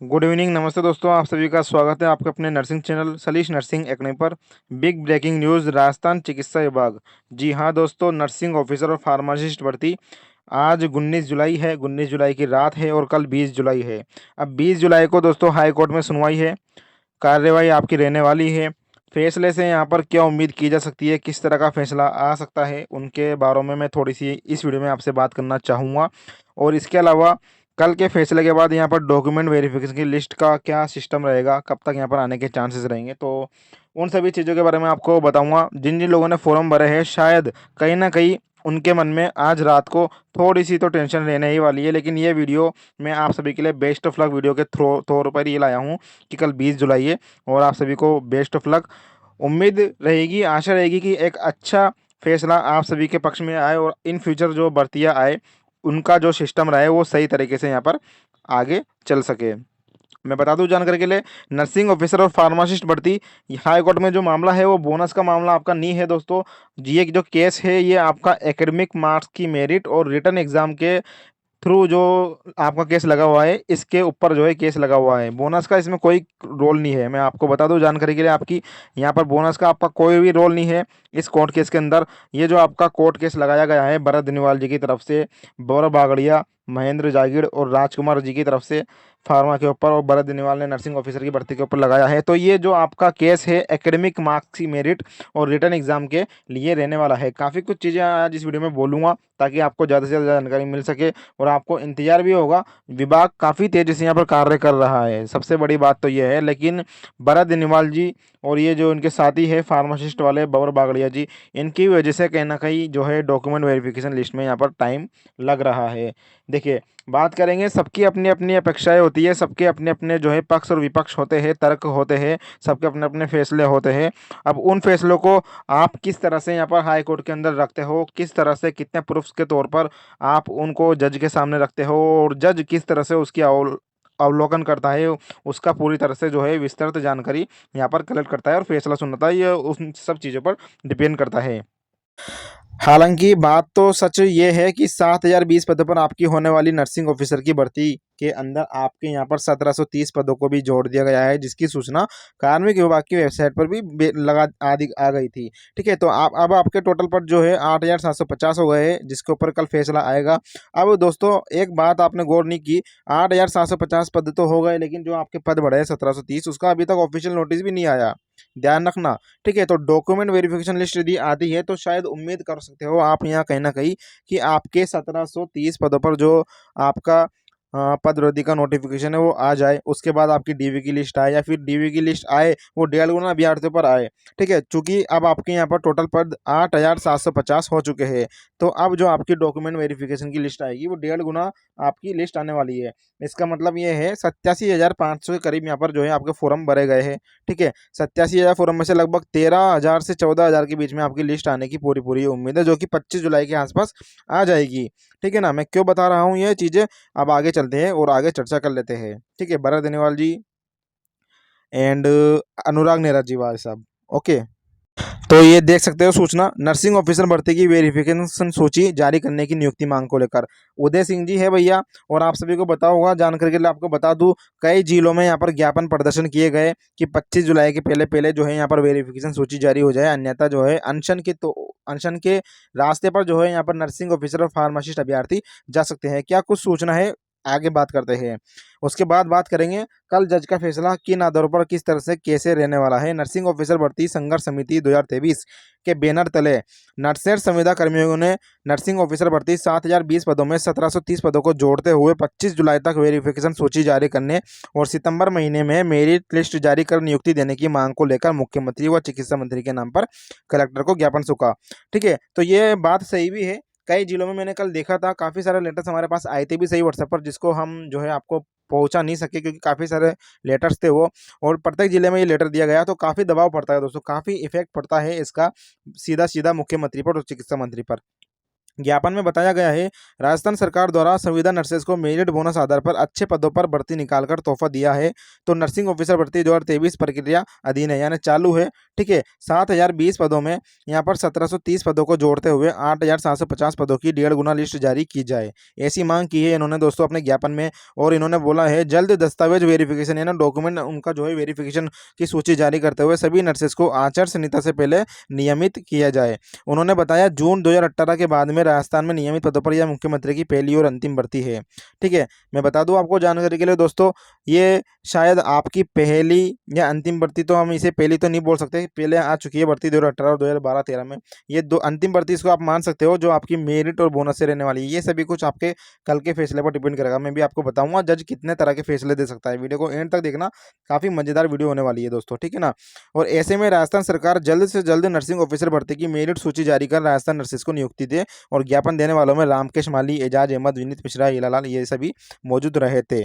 Good evening, नमस्ते दोस्तों। आप सभी का स्वागत है आपके अपने nursing channel Salish nursing academy पर। बिग ब्रेकिंग न्यूज़, राजस्थान चिकित्सा विभाग। जी हाँ दोस्तों, नर्सिंग ऑफिसर और फार्मासिस्ट भर्ती आज 19 जुलाई है। 19 जुलाई की रात है और कल 20 जुलाई है। अब 20 जुलाई को दोस्तों हाई कोर्ट में सुनवाई है। कार्यवाही आपकी रहने वाली है। फैसले से यहाँ पर क्या उम्मीद की जा सकती है, किस तरह का फैसला आ सकता है, उनके बारे में मैं थोड़ी सी इस वीडियो में आपसे बात करना चाहूँगा। और इसके अलावा कल के फैसले के बाद यहाँ पर डॉक्यूमेंट वेरिफिकेशन की लिस्ट का क्या सिस्टम रहेगा, कब तक यहाँ पर आने के चांसेस रहेंगे, तो उन सभी चीज़ों के बारे में आपको बताऊँगा। जिन जिन लोगों ने फॉर्म भरे हैं, शायद कहीं ना कहीं उनके मन में आज रात को थोड़ी सी तो टेंशन रहने ही वाली है। लेकिन ये वीडियो मैं आप सभी के लिए बेस्ट ऑफ लक वीडियो के तौर पर ये लाया हूँ कि कल 20 जुलाई है और आप सभी को बेस्ट ऑफ लक। उम्मीद रहेगी, आशा रहेगी कि एक अच्छा फैसला आप सभी के पक्ष में आए और इन फ्यूचर जो भर्तियाँ आए उनका जो सिस्टम रहे वो सही तरीके से यहाँ पर आगे चल सके। मैं बता दूं जानकारी के लिए, नर्सिंग ऑफिसर और फार्मासिस्ट भर्ती हाई कोर्ट में जो मामला है वो बोनस का मामला आपका नहीं है दोस्तों। ये जो केस है ये आपका एकेडमिक मार्क्स की मेरिट और रिटर्न एग्जाम के थ्रू जो आपका केस लगा हुआ है, इसके ऊपर जो है केस लगा हुआ है। बोनस का इसमें कोई रोल नहीं है। मैं आपको बता दूं जानकारी के लिए आपकी, यहाँ पर बोनस का आपका कोई भी रोल नहीं है इस कोर्ट केस के अंदर। ये जो आपका कोर्ट केस लगाया गया है भरत दिनवाल जी की तरफ से, गौरव बागड़िया, महेंद्र जागीड़ और राजकुमार जी की तरफ से फार्मा के ऊपर, और भरत दिनवाल ने नर्सिंग ऑफिसर की भर्ती के ऊपर लगाया है। तो ये जो आपका केस है एकेडमिक मार्क्स की मेरिट और रिटर्न एग्जाम के लिए रहने वाला है। काफ़ी कुछ चीज़ें आज इस वीडियो में बोलूँगा ताकि आपको ज़्यादा से ज़्यादा जानकारी मिल सके और आपको इंतजार भी होगा। विभाग काफ़ी तेज़ी से यहाँ पर कार्य कर रहा है, सबसे बड़ी बात तो ये है। लेकिन भरत दिनवाल जी और ये जो इनके साथी है फार्मासिस्ट वाले बबर बागड़िया जी, इनकी वजह से कहीं ना कहीं जो है डॉक्यूमेंट वेरिफिकेशन लिस्ट में यहाँ पर टाइम लग रहा है। देखिए, बात करेंगे, सबकी अपनी अपनी अपेक्षाएं होती है, सबके अपने अपने जो है पक्ष और विपक्ष होते हैं, तर्क होते हैं, सबके अपने अपने फैसले होते हैं। अब उन फैसलों को आप किस तरह से यहाँ पर हाई कोर्ट के अंदर रखते हो, किस तरह से कितने प्रूफ्स के तौर पर आप उनको जज के सामने रखते हो और जज किस तरह से उसकी अवलोकन करता है, उसका पूरी तरह से जो है विस्तृत जानकारी यहाँ पर कलेक्ट करता है और फैसला सुनाता है, ये उन सब चीज़ों पर डिपेंड करता है। हालांकि बात तो सच ये है कि 7,020 पदों पर आपकी होने वाली नर्सिंग ऑफिसर की भर्ती के अंदर आपके यहाँ पर 1,730 पदों को भी जोड़ दिया गया है, जिसकी सूचना कार्मिक विभाग की वेबसाइट पर भी लगा आदि आ गई थी। ठीक है, तो आप अब आपके टोटल पर जो है 8,750 हो गए हैं, जिसके ऊपर कल फैसला आएगा। अब दोस्तों एक बात आपने गौर नहीं की, 8,750 पद तो हो गए, लेकिन जो आपके पद बढ़े हैं 1,730, उसका अभी तक ऑफिशियल नोटिस भी नहीं आया, ध्यान रखना। ठीक है, तो डॉक्यूमेंट वेरिफिकेशन लिस्ट यदि आती है तो शायद उम्मीद कर सकते हो आप यहाँ कहीं ना कहीं कि आपके 1,730 पदों पर जो आपका पद वृद्धि का नोटिफिकेशन है वो आ जाए, उसके बाद आपकी डीवी की लिस्ट आए, या फिर डीवी की लिस्ट आए वो 1.5 गुना अभ्यर्थियों पर आए। ठीक है, चूंकि अब आपके यहाँ पर टोटल पद 8,750 हो चुके हैं, तो अब जो आपकी डॉक्यूमेंट वेरिफिकेशन की लिस्ट आएगी वो 1.5 गुना आपकी लिस्ट आने वाली है। इसका मतलब ये है 87,500 के करीब यहाँ पर जो है आपके फॉर्म भरे गए हैं। ठीक है, 87,000 फॉर्म में से लगभग 13,000 से 14,000 के बीच में आपकी लिस्ट आने की पूरी पूरी उम्मीद है, जो कि 25 जुलाई के आसपास आ जाएगी। ठीक है ना, मैं क्यों बता रहा हूँ ये चीज़ें, अब आगे चलते हैं और आगे चर्चा कर लेते हैं। ठीक है, भरत देनेवाल जी एंड अनुराग नेहरा जी भाई साहब। ओके, तो ये देख सकते हो सूचना, नर्सिंग ऑफिसर भर्ती की वेरिफिकेशन सूची जारी करने की नियुक्ति मांग को लेकर उदय सिंह जी है भैया। और आप सभी को पता होगा, जानकारी के लिए आपको बता दूं, कई जिलों में यहाँ पर ज्ञापन प्रदर्शन किए गए कि 25 जुलाई के पहले पहले जो है यहाँ पर वेरिफिकेशन सूची जारी हो जाए, अन्यथा जो है अनशन के रास्ते पर जो है यहाँ पर नर्सिंग ऑफिसर और फार्मासिस्ट अभ्यर्थी जा सकते हैं। क्या कुछ सूचना है, आगे बात करते हैं। उसके बाद बात करेंगे कल जज का फैसला किन आधारों पर किस तरह से कैसे रहने वाला है। नर्सिंग ऑफिसर भर्ती संघर्ष समिति 2023 के बैनर तले नर्सेर संविदा कर्मियों ने नर्सिंग ऑफिसर भर्ती 7,020 पदों में 1,730 पदों को जोड़ते हुए 25 जुलाई तक वेरिफिकेशन सूची जारी करने और सितंबर महीने में मेरिट लिस्ट जारी कर नियुक्ति देने की मांग को लेकर मुख्यमंत्री व चिकित्सा मंत्री के नाम पर कलेक्टर को ज्ञापन सौंपा। ठीक है, तो ये बात सही भी है। कई जिलों में मैंने कल देखा था, काफ़ी सारे लेटर्स हमारे पास आए थे भी सही व्हाट्सएप पर, जिसको हम जो है आपको पहुंचा नहीं सके क्योंकि काफ़ी सारे लेटर्स थे वो, और प्रत्येक जिले में ये लेटर दिया गया, तो काफ़ी दबाव पड़ता है दोस्तों, काफ़ी इफेक्ट पड़ता है इसका सीधा सीधा मुख्यमंत्री पर और चिकित्सा मंत्री पर। ज्ञापन में बताया गया है, राजस्थान सरकार द्वारा संविदा नर्सेज को मेरिट बोनस आधार पर अच्छे पदों पर भर्ती निकालकर तोहफा दिया है। तो नर्सिंग ऑफिसर भर्ती 2023 प्रक्रिया अधीन है, यानी चालू है। ठीक है, 7020 पदों में यहाँ पर 1730 पदों को जोड़ते हुए 8750 पदों की 1.5 गुना लिस्ट जारी की जाए, ऐसी मांग की है इन्होंने दोस्तों अपने ज्ञापन में। और इन्होंने बोला है जल्द दस्तावेज वेरिफिकेशन यानी डॉक्यूमेंट उनका जो है वेरिफिकेशन की सूची जारी करते हुए सभी नर्सेज को आचार संहिता से पहले नियमित किया जाए। उन्होंने बताया जून 2018 के बाद में राजस्थान में नियमित पदों पर यह मुख्यमंत्री की पहली और अंतिम भर्ती है। ठीक है, मैं बता दूं आपको जानकारी के लिए दोस्तों, ये शायद आपकी पहली या अंतिम भर्ती, तो हम इसे पहली तो नहीं बोल सकते, पहले आ चुकी है भर्ती 2018 और 2012-13 में। ये दो अंतिम भर्ती इसको आप मान सकते हो, जो आपकी मेरिट और बोनस से रहने वाली है। ये सभी कुछ आपके कल के फैसले पर डिपेंड करेगा। मैं भी आपको बताऊंगा जज कितने तरह के फैसले दे सकता है। वीडियो को एंड तक देखना, काफी मजेदार वीडियो होने वाली है दोस्तों। ठीक है ना। और ऐसे में राजस्थान सरकार जल्द से जल्द नर्सिंग ऑफिसर भर्ती की मेरिट सूची जारी कर राजस्थान नर्सेस को नियुक्ति दे। और ज्ञापन देने वालों में रामकेश माली, एजाज अहमद, विनीत मिश्रा, हीरालाल, ये सभी मौजूद रहे थे।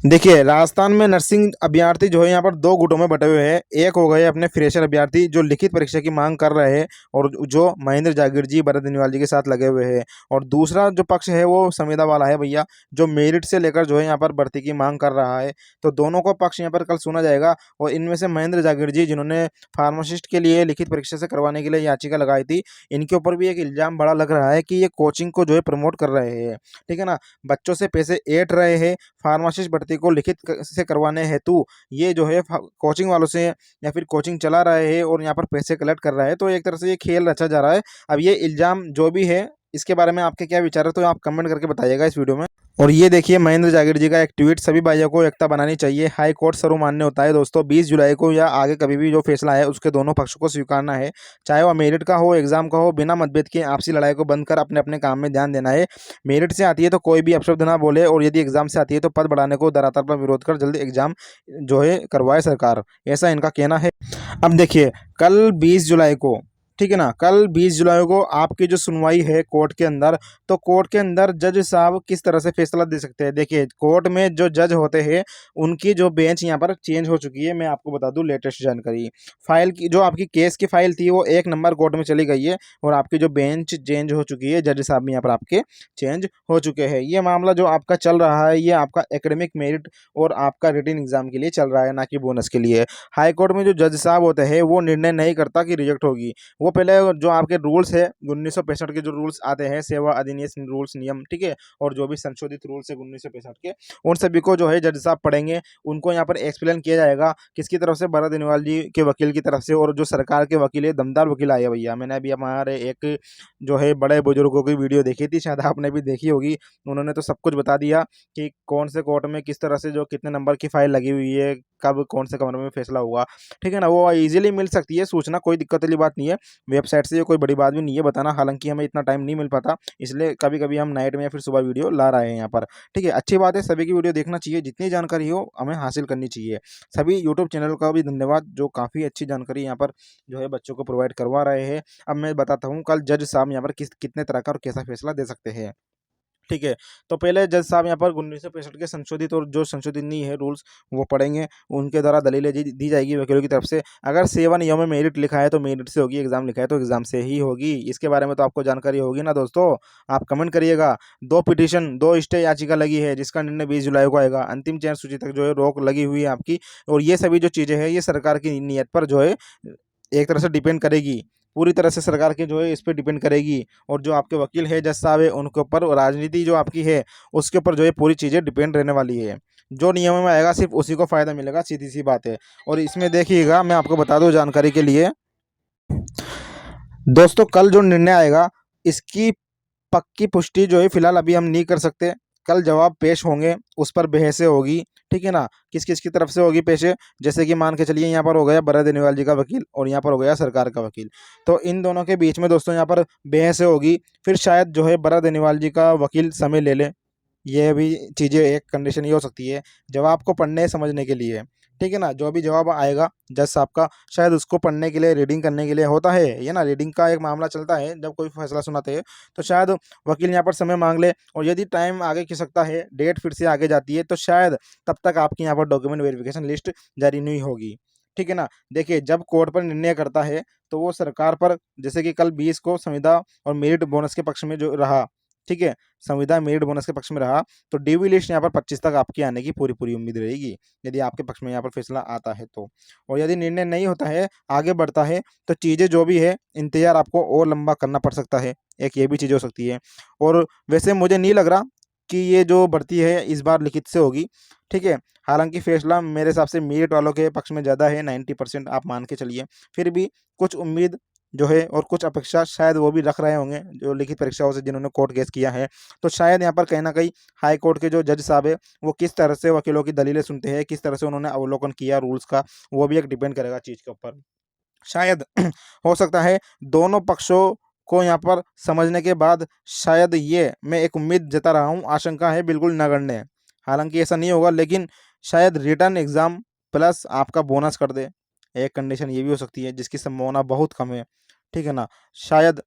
देखिए, राजस्थान में नर्सिंग अभ्यर्थी जो है यहाँ पर दो गुटों में बटे हुए हैं। एक हो गए अपने फ्रेशर अभ्यर्थी जो लिखित परीक्षा की मांग कर रहे हैं और जो महेंद्र जागीर जी, भरत बेनीवाल जी के साथ लगे हुए हैं। और दूसरा जो पक्ष है वो संविदा वाला है भैया, जो मेरिट से लेकर जो है यहाँ पर भर्ती की मांग कर रहा है। तो दोनों को पक्ष यहाँ पर कल सुना जाएगा। और इनमें से महेंद्र जागीर जी, जिन्होंने फार्मासिस्ट के लिए लिखित परीक्षा से करवाने के लिए याचिका लगाई थी, इनके ऊपर भी एक इल्जाम बड़ा लग रहा है कि ये कोचिंग को जो है प्रमोट कर रहे हैं। ठीक है ना, बच्चों से पैसे ऐंठ रहे हैं फार्मासिस्ट भर्ती को लिखित से करवाने हेतु। ये जो है कोचिंग वालों से या फिर कोचिंग चला रहे हैं और यहाँ पर पैसे कलेक्ट कर रहा है। तो एक तरह से ये खेल रचा जा रहा है। अब ये इल्जाम जो भी है, इसके बारे में आपके क्या विचार है, तो आप कमेंट करके बताइएगा इस वीडियो में। और ये देखिए महेंद्र जागीर जी का एक ट्वीट, सभी भाइयों को एकता बनानी चाहिए, हाई कोर्ट सर्वमान्य होता है दोस्तों। 20 जुलाई को या आगे कभी भी जो फैसला है उसके दोनों पक्षों को स्वीकारना है, चाहे वह मेरिट का हो, एग्जाम का हो। बिना मतभेद के आपसी लड़ाई को बंद कर अपने अपने काम में ध्यान देना है। मेरिट से आती है तो कोई भी अपशब्द ना बोले, और यदि एग्जाम से आती है तो पद बढ़ाने को धरातल पर विरोध कर जल्द एग्जाम जो है करवाए सरकार, ऐसा इनका कहना है। अब देखिए, कल 20 जुलाई को, ठीक है ना, कल 20 जुलाई को आपकी जो सुनवाई है कोर्ट के अंदर, तो कोर्ट के अंदर जज साहब किस तरह से फैसला दे सकते हैं। देखिए, कोर्ट में जो जज होते हैं उनकी जो बेंच यहाँ पर चेंज हो चुकी है। मैं आपको बता दूं लेटेस्ट जानकारी, फाइल की जो आपकी केस की फाइल थी वो 1 नंबर कोर्ट में चली गई है, और आपकी जो बेंच चेंज हो चुकी है, जज साहब भी यहाँ पर आपके चेंज हो चुके हैं। ये मामला जो आपका चल रहा है, ये आपका एकेडमिक मेरिट और आपका रिटन एग्जाम के लिए चल रहा है, ना कि बोनस के लिए। हाई कोर्ट में जो जज साहब होते हैं वो निर्णय नहीं करता कि रिजेक्ट होगी। वो पहले जो आपके रूल्स है 1965 के जो रूल्स आते हैं, सेवा अधिनियम रूल्स नियम, ठीक है, और जो भी संशोधित रूल्स है 1965 के, उन सभी को जो है जज साहब पढ़ेंगे। उनको यहाँ पर एक्सप्लेन किया जाएगा किसकी तरफ से, भरत बेनीवाल जी के वकील की तरफ से। और जो सरकार के वकील है, दमदार वकील आए हैं भैया। मैंने अभी हमारे एक जो है बड़े बुजुर्गों की वीडियो देखी थी, शायद आपने भी देखी होगी। उन्होंने तो सब कुछ बता दिया कि कौन से कोर्ट में किस तरह से जो कितने नंबर की फाइल लगी हुई है, कब कौन से कमरे में फैसला हुआ। ठीक है ना, वो इजीली मिल सकती है सूचना, कोई दिक्कत वाली बात नहीं है। वेबसाइट से ये कोई बड़ी बात भी नहीं है बताना, हालांकि हमें इतना टाइम नहीं मिल पाता, इसलिए कभी कभी हम नाइट में या फिर सुबह वीडियो ला रहे हैं यहाँ पर। ठीक है, अच्छी बात है, सभी की वीडियो देखना चाहिए, जितनी जानकारी हो हमें हासिल करनी चाहिए। सभी यूट्यूब चैनल का भी धन्यवाद, जो काफ़ी अच्छी जानकारी यहाँ पर जो है बच्चों को प्रोवाइड करवा रहे हैं। अब मैं बताता हूँ कल जज साहब यहाँ पर कितने तरह का और कैसा फैसला दे सकते हैं। ठीक है, तो पहले जज साहब यहाँ पर 1965 के संशोधित और जो संशोधित नहीं है रूल्स, वो पढ़ेंगे। उनके द्वारा दलीलें दी जाएगी वकीलों की तरफ से। अगर सेवा नियम में मेरिट लिखा है तो मेरिट से होगी, एग्जाम लिखा है तो एग्जाम से ही होगी। इसके बारे में तो आपको जानकारी होगी ना दोस्तों, आप कमेंट करिएगा। 2 स्टे याचिका लगी है, जिसका निर्णय 20 जुलाई को आएगा। अंतिम चयन सूची तक जो है रोक लगी हुई है आपकी। और ये सभी जो चीज़ें हैं, ये सरकार की नीयत पर जो है एक तरह से डिपेंड करेगी, पूरी तरह से सरकार के जो है इस पे डिपेंड करेगी। और जो आपके वकील है, जज साहब है, उनके ऊपर, राजनीति जो आपकी है उसके ऊपर जो है पूरी चीज़ें डिपेंड रहने वाली है। जो नियम में आएगा सिर्फ उसी को फ़ायदा मिलेगा, सीधी सी बात है। और इसमें देखिएगा, मैं आपको बता दूं जानकारी के लिए दोस्तों, कल जो निर्णय आएगा इसकी पक्की पुष्टि जो है फिलहाल अभी हम नहीं कर सकते। कल जवाब पेश होंगे, उस पर बहसें होगी। ठीक है ना, किस किस की तरफ से होगी पेशे, जैसे कि मान के चलिए यहाँ पर हो गया भरत बेनीवाल जी का वकील और यहाँ पर हो गया सरकार का वकील। तो इन दोनों के बीच में दोस्तों यहाँ पर बहसें होगी। फिर शायद जो है भरत बेनीवाल जी का वकील समय ले ले, ये भी चीज़ें एक कंडीशन ये हो सकती है जवाब को पढ़ने समझने के लिए। ठीक है ना, जो भी जवाब आएगा जज साहब का, शायद उसको पढ़ने के लिए, रीडिंग करने के लिए होता है ये ना, रीडिंग का एक मामला चलता है जब कोई फैसला सुनाते हैं। तो शायद वकील यहाँ पर समय मांग ले, और यदि टाइम आगे खिसकता सकता है, डेट फिर से आगे जाती है, तो शायद तब तक आपकी यहाँ पर डॉक्यूमेंट वेरिफिकेशन लिस्ट जारी नहीं होगी। ठीक है ना। देखिए, जब कोर्ट पर निर्णय करता है तो वो सरकार पर, जैसे कि कल 20 को संविदा और मेरिट बोनस के पक्ष में जो रहा, ठीक है, संविदा मेरिट बोनस के पक्ष में रहा, तो डीवी लिस्ट यहाँ पर 25 तक आपकी आने की पूरी पूरी उम्मीद रहेगी, यदि आपके पक्ष में यहाँ पर फैसला आता है तो। और यदि निर्णय नहीं होता है, आगे बढ़ता है, तो चीज़ें जो भी है, इंतजार आपको और लंबा करना पड़ सकता है, एक ये भी चीज़ हो सकती है। और वैसे मुझे नहीं लग रहा कि ये जो भर्ती है इस बार लिखित से होगी, ठीक है। हालांकि फैसला मेरे हिसाब से मेरिट वालों के पक्ष में ज़्यादा है, 90% आप मान के चलिए। फिर भी कुछ उम्मीद जो है और कुछ अपेक्षा शायद वो भी रख रहे होंगे जो लिखित परीक्षाओं से जिन्होंने कोर्ट केस किया है। तो शायद यहाँ पर कहीं ना कहीं हाई कोर्ट के जो जज साहब है वो किस तरह से वकीलों की दलीलें सुनते हैं, किस तरह से उन्होंने अवलोकन किया रूल्स का, वो भी एक डिपेंड करेगा चीज़ के ऊपर। शायद हो सकता है दोनों पक्षों को यहाँ पर समझने के बाद शायद ये मैं एक उम्मीद जता रहा हूँ, आशंका है बिल्कुल नगण्य है। हालांकि ऐसा नहीं होगा, लेकिन शायद रिटर्न एग्जाम प्लस आपका बोनस कर दे, एक कंडीशन ये भी हो सकती है जिसकी संभावना बहुत कम है, ठीक है ना। शायद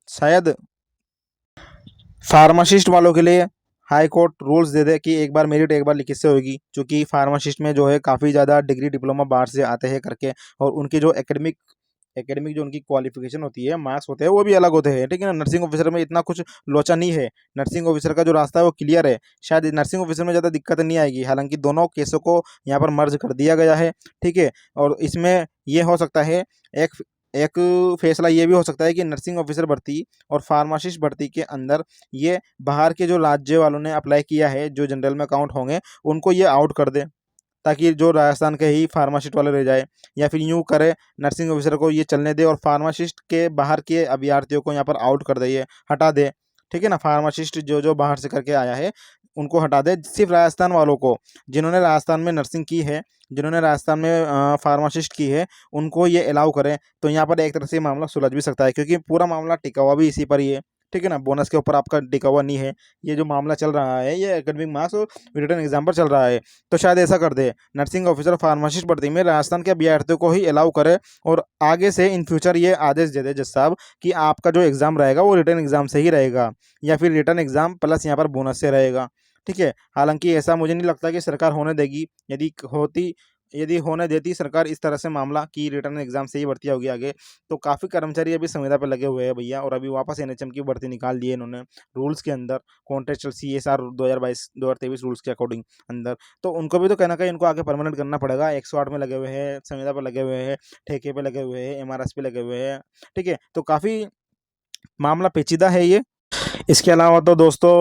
शायद फार्मासिस्ट वालों के लिए हाई कोर्ट रूल्स दे दे कि एक बार मेरिट एक बार लिखित से होगी, क्योंकि फार्मासिस्ट में जो है काफ़ी ज़्यादा डिग्री डिप्लोमा बाहर से आते हैं करके, और उनकी जो एकेडमिक एकेडमिक जो उनकी क्वालिफिकेशन होती है, मार्क्स होते हैं, वो भी अलग होते हैं, ठीक है ना। नर्सिंग ऑफिसर में इतना कुछ लोचा नहीं है, नर्सिंग ऑफिसर का जो रास्ता है वो क्लियर है, शायद नर्सिंग ऑफिसर में ज़्यादा दिक्कत नहीं आएगी। हालांकि दोनों केसों को यहाँ पर मर्ज कर दिया गया है, ठीक है। और इसमें ये हो सकता है, एक एक फैसला ये भी हो सकता है कि नर्सिंग ऑफिसर भर्ती और फार्मासिस्ट भर्ती के अंदर ये बाहर के जो राज्य वालों ने अप्लाई किया है, जो जनरल में काउंट होंगे, उनको ये आउट कर दे, ताकि जो राजस्थान के ही फार्मासिस्ट वाले रह जाए, या फिर यूँ करे नर्सिंग ऑफिसर को ये चलने दे और फार्मासिस्ट के बाहर के अभ्यर्थियों को यहाँ पर आउट कर दे, ये हटा दे, ठीक है ना। फार्मासिस्ट जो जो बाहर से करके आया है उनको हटा दे, सिर्फ राजस्थान वालों को, जिन्होंने राजस्थान में नर्सिंग की है, जिन्होंने राजस्थान में फार्मासिस्ट की है, उनको ये अलाउ करें। तो यहाँ पर एक तरह से ये मामला सुलझ भी सकता है, क्योंकि पूरा मामला टिका हुआ भी इसी पर ही है, ठीक है ना। बोनस के ऊपर आपका टिका हुआ नहीं है, ये जो मामला चल रहा है ये एकेडमिक मार्क्स और रिटर्न एग्जाम पर चल रहा है। तो शायद ऐसा कर दे, नर्सिंग ऑफिसर फार्मासिस्ट भर्ती में राजस्थान के अभ्यर्थियों को ही अलाउ करे, और आगे से इन फ्यूचर ये आदेश दे दे जज साहब कि आपका जो एग्ज़ाम रहेगा वो रिटर्न एग्जाम से ही रहेगा, या फिर रिटर्न एग्जाम प्लस यहाँ पर बोनस से रहेगा, ठीक है। हालांकि ऐसा मुझे नहीं लगता कि सरकार होने देगी, यदि होने देती सरकार इस तरह से मामला कि रिटर्न एग्जाम से ही भर्ती होगी आगे, तो काफ़ी कर्मचारी अभी संविदा पर लगे हुए हैं भैया, और अभी वापस एनएचएम की भर्ती निकाल दी है इन्होंने रूल्स के अंदर, कॉन्ट्रेक्चुअल सीएसआर 2022-2023 रूल्स के अकॉर्डिंग अंदर। तो उनको भी तो कहीं ना कहीं इनको आगे परमानेंट करना पड़ेगा, 108 में लगे हुए हैं, संविदा पर लगे हुए हैं, ठेके पे लगे हुए हैं, एमआरएस पे लगे हुए हैं, ठीक है। तो काफ़ी मामला पेचीदा है ये। इसके अलावा तो दोस्तों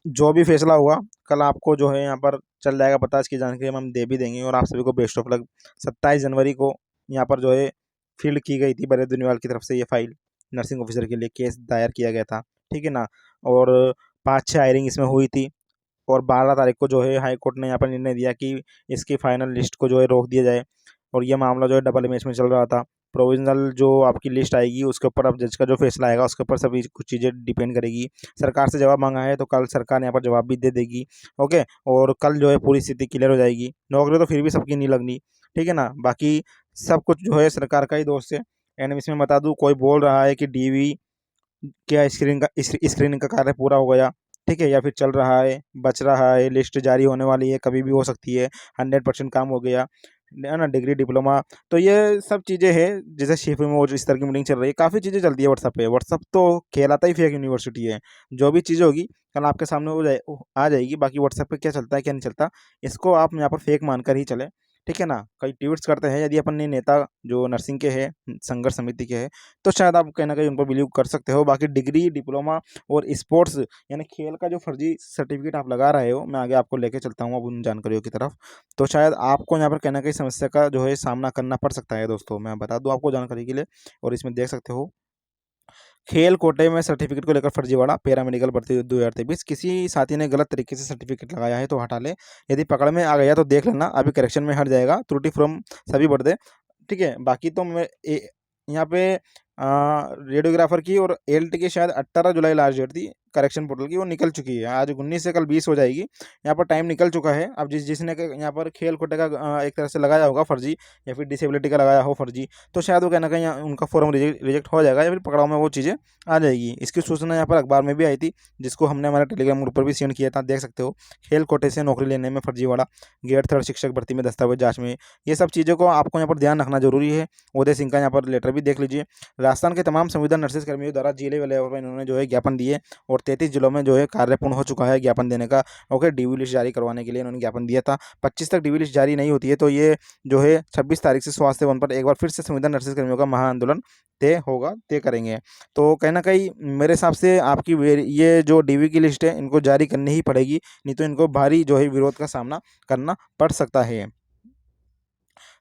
जो भी फैसला हुआ कल आपको जो है यहाँ पर चल जाएगा पता, इसकी जानकारी हम दे भी देंगे, और आप सभी को बेस्ट ऑफ लक। 27 जनवरी को यहाँ पर जो है फील्ड की गई थी बरे दुनियाल की तरफ से ये फाइल, नर्सिंग ऑफिसर के लिए केस दायर किया गया था, ठीक है ना। और 5-6 हायरिंग इसमें हुई थी, और 12 तारीख को जो है हाई कोर्ट ने यहाँ पर निर्णय दिया कि इसकी फाइनल लिस्ट को जो है रोक दिया जाए, और ये मामला जो है डबल इमेज में चल रहा था। प्रोविजनल जो आपकी लिस्ट आएगी उसके ऊपर अब जज का जो फैसला आएगा उसके ऊपर सभी कुछ चीज़ें डिपेंड करेगी। सरकार से जवाब मांगा है तो कल सरकार ने यहाँ पर जवाब भी दे देगी, ओके। और कल जो है पूरी स्थिति क्लियर हो जाएगी। नौकरी तो फिर भी सबकी नहीं लगनी, ठीक है ना। बाकी सब कुछ जो है सरकार का ही दोस्त है। एंड इसमें बता दूँ, कोई बोल रहा है कि डीवी क्या स्क्रीनिंग का कार्य पूरा हो गया, ठीक है, या फिर चल रहा है, बच रहा है, लिस्ट जारी होने वाली है, कभी भी हो सकती है, 100% काम हो गया है ना, डिग्री डिप्लोमा। तो ये सब चीज़ें हैं, जैसे शिफ्ट में वो जो इस तरह की मीटिंग चल रही है, काफ़ी चीज़ें चलती है व्हाट्सअप पे। व्हाट्सअप तो कहलाता ही फेक यूनिवर्सिटी है, जो भी चीज़ें होगी कल आपके सामने आ जाएगी। बाकी व्हाट्सएप पे क्या चलता है क्या नहीं चलता, इसको आप यहाँ पर फेक मानकर ही चले, ठीक है ना। कई ट्वीट्स करते हैं, यदि अपन ने नेता जो नर्सिंग के हैं, संघर्ष समिति के हैं, तो शायद आप कहीं ना कहीं उन पर बिलीव कर सकते हो। बाकी डिग्री डिप्लोमा और स्पोर्ट्स यानी खेल का जो फर्जी सर्टिफिकेट आप लगा रहे हो, मैं आगे आपको लेके चलता हूँ अब उन जानकारियों की तरफ। तो शायद आपको यहाँ पर कहीं ना कहीं समस्या का जो है सामना करना पड़ सकता है दोस्तों, मैं बता दूँ आपको जानकारी के लिए। और इसमें देख सकते हो, खेल कोटे में सर्टिफिकेट को लेकर फर्जीवाड़ा, पैरामेडिकल भर्ती 2023, किसी साथी ने गलत तरीके से सर्टिफिकेट लगाया है तो हटा ले, यदि पकड़ में आ गया तो देख लेना, अभी करेक्शन में हट जाएगा, त्रुटि फ्रॉम सभी बढ़ दे, ठीक है। बाकी तो मैं यहाँ पे रेडियोग्राफर की, और एलटी की शायद 18 जुलाई लास्ट डेट थी करेक्शन पोर्टल की, वो निकल चुकी है। आज 19 से कल 20 हो जाएगी। यहाँ पर टाइम निकल चुका है। अब जिसने यहाँ पर खेल कोटे का एक तरह से लगाया होगा फर्जी, या फिर डिसेबिलिटी का लगाया हो फर्जी, तो शायद वो कहीं ना कहीं उनका फॉर्म रिजेक्ट हो जाएगा, या फिर पकड़ाव में वो चीज़ें आ जाएगी। इसकी सूचना यहाँ पर अखबार में भी आई थी, जिसको हमने हमारे टेलीग्राम ग्रुप पर भी सेंड किया था, देख सकते हो। खेल कोटे से नौकरी लेने में फर्जीवाड़ा, ग्रेड 3 शिक्षक भर्ती में दस्तावेज जाँच में, ये सब चीज़ों को आपको यहाँ पर ध्यान रखना जरूरी है। उदय सिंह का यहाँ पर लेटर भी देख लीजिए। राजस्थान के तमाम संविदा नर्सेज कर्मियों द्वारा जिले लेवल पर इन्होंने जो है ज्ञापन दिए, और 33 जिलों में जो है कार्य पूर्ण हो चुका है ज्ञापन देने का। ओके, डीवी लिस्ट जारी करवाने के लिए इन्होंने ज्ञापन दिया था। 25 तक डीवी लिस्ट जारी नहीं होती है, तो ये जो है 26 तारीख से स्वास्थ्य भवन पर एक बार फिर से संविदा नर्सेज कर्मियों का महाआंदोलन तय करेंगे। तो कहीं ना कहीं मेरे हिसाब से आपकी ये जो डीवी की लिस्ट है, इनको जारी करनी ही पड़ेगी, नहीं तो इनको भारी जो है विरोध का सामना करना पड़ सकता है।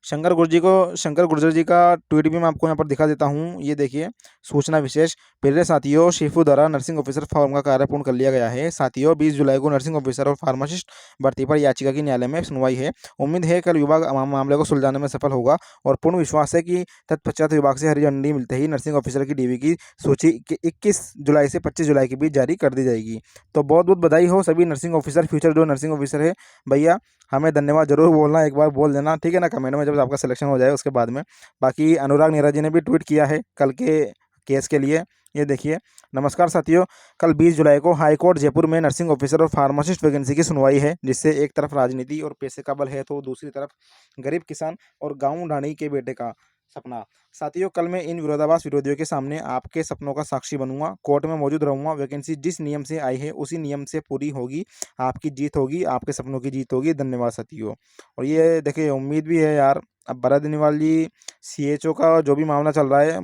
शंकर गुर्जर जी का ट्वीट भी मैं आपको यहाँ पर दिखा देता हूँ। ये देखिए, सूचना विशेष। प्रिय साथियों, शिफू द्वारा नर्सिंग ऑफिसर फॉर्म का कार्य पूर्ण कर लिया गया है। साथियों, 20 जुलाई को नर्सिंग ऑफिसर और फार्मासिस्ट भर्ती पर याचिका की न्यायालय में सुनवाई है। उम्मीद है कल विभाग मामले को सुलझाने में सफल होगा, और पूर्ण विश्वास है कि तत्पश्चात विभाग से हरी झंडी मिलते ही नर्सिंग ऑफिसर की डीवी की सूची 21 जुलाई से 25 जुलाई के बीच जारी कर दी जाएगी। तो बहुत बहुत बधाई हो सभी नर्सिंग ऑफिसर, फ्यूचर जो नर्सिंग ऑफिसर है भैया। हमें धन्यवाद जरूर बोलना, एक बार बोल देना, ठीक है ना, कमेंट में, जब आपका सिलेक्शन हो जाए उसके बाद में। बाकी अनुराग नीरज जी ने भी ट्वीट किया है कल के केस के लिए। ये देखिए, नमस्कार साथियों, कल 20 जुलाई को हाई कोर्ट जयपुर में नर्सिंग ऑफिसर और फार्मासिस्ट वैकेंसी की सुनवाई है, जिससे एक तरफ राजनीति और पैसे का बल है, तो दूसरी तरफ गरीब किसान और गाँव ढाणी के बेटे का सपना। साथियों, कल मैं इन विरोधाभास विरोधियों के सामने आपके सपनों का साक्षी बनूंगा, कोर्ट में मौजूद रहूंगा। वैकेंसी जिस नियम से आई है उसी नियम से पूरी होगी। आपकी जीत होगी, आपके सपनों की जीत होगी। धन्यवाद साथियों। और ये देखिए, उम्मीद भी है यार, अब भरत अग्रवाल जी सीएचओ का जो भी मामला चल रहा है,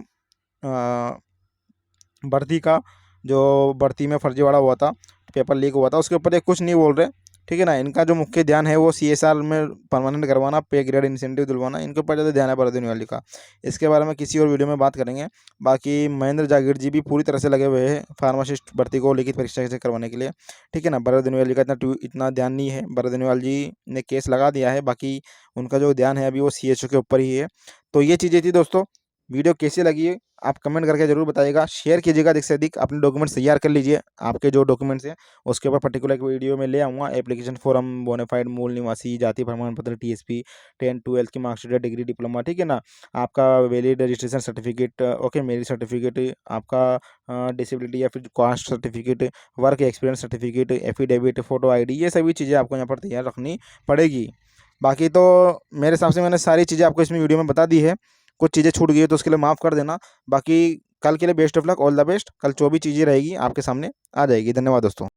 भर्ती का, जो भर्ती में फर्जीवाड़ा हुआ था, पेपर लीक हुआ था, उसके ऊपर ये कुछ नहीं बोल रहे, ठीक है ना। इनका जो मुख्य ध्यान है वो सीएसआर में परमानेंट करवाना, पे ग्रेड इंसेंटिव दिलवाना, इनके ऊपर ज़्यादा ध्यान है भरत अग्रवाल का। इसके बारे में किसी और वीडियो में बात करेंगे। बाकी महेंद्र जागीर जी भी पूरी तरह से लगे हुए हैं फार्मासिस्ट भर्ती को लिखित परीक्षा से करवाने के लिए, ठीक है ना। भरत अग्रवाल जी का इतना ध्यान नहीं है। भरत अग्रवाल जी ने केस लगा दिया है, बाकी उनका जो ध्यान है अभी वो सीएचओ के ऊपर ही है। तो ये चीज़ें थी दोस्तों। वीडियो कैसी लगी है आप कमेंट करके जरूर बताइएगा। शेयर कीजिएगा, अधिक से अधिक अपने डॉक्यूमेंट्स तैयार कर लीजिए। आपके जो डॉक्यूमेंट्स हैं उसके ऊपर पर्टिकुलर एक वीडियो में ले आऊँगा। एप्लीकेशन फॉर्म, बोनाफाइड मूल निवासी, जाति प्रमाण पत्र, टीएसपी, 10 12 की मार्कशीट, डिग्री, डिप्लोमा, ठीक है ना। आपका valid registration certificate, okay, merit certificate, आपका डिसेबिलिटी या फिर caste certificate, work experience certificate, affidavit, photo ID, ये सभी चीज़ें आपको यहाँ पर तैयार रखनी पड़ेगी। बाकी तो मेरे हिसाब से मैंने सारी चीज़ें आपको इसमें वीडियो में बता दी है। कुछ चीज़ें छूट गई है तो उसके लिए माफ़ कर देना। बाकी कल के लिए best of luck, all the best. कल जो भी चीज़ें रहेगी आपके सामने आ जाएगी। धन्यवाद दोस्तों।